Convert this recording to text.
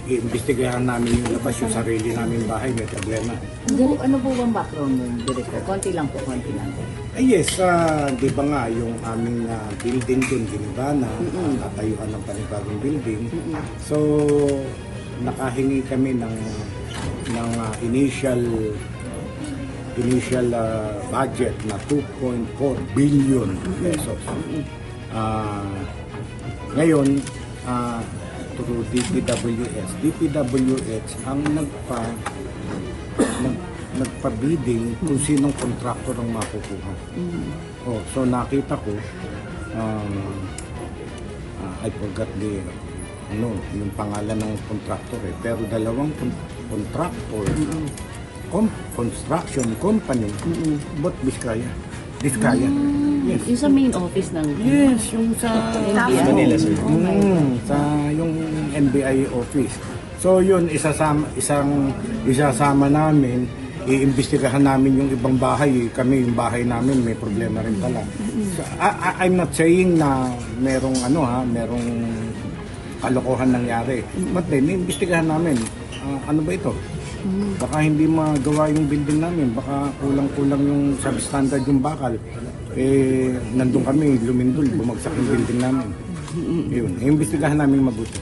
iimbestigahan namin yung labas, yung sarili namin bahay, may problema. Ano po bang background ng director? Konti lang po, konti lang po. Ay yes, di ba nga yung aming building dun, giniba na tatayuan ng panibagong building. So, nakahingi kami ng initial budget na 2.4 billion pesos. Ngayon, through DPWH ang nagpa-bidding kung sinong contractor ang makukuha. Oh, so nakita ko, I forgot yung pangalan ng contractor pero dalawang contractor, construction company, both Biskaya. Yes. Yung sa main office ng... Yes, yung sa Manila, sir. Sa yung NBI office. So yun, isasama namin, iimbestigahan namin yung ibang bahay. Kami, yung bahay namin, may problema rin pala. So, I'm not saying na merong merong kalokohan nangyari. But then, iimbestigahan namin. Ano ba ito? Baka hindi magawa yung building namin, baka kulang-kulang yung substandard yung bakal. Nandun kami, lumindol, bumagsak yung building namin. Yun, iimbestigahan namin mabuti.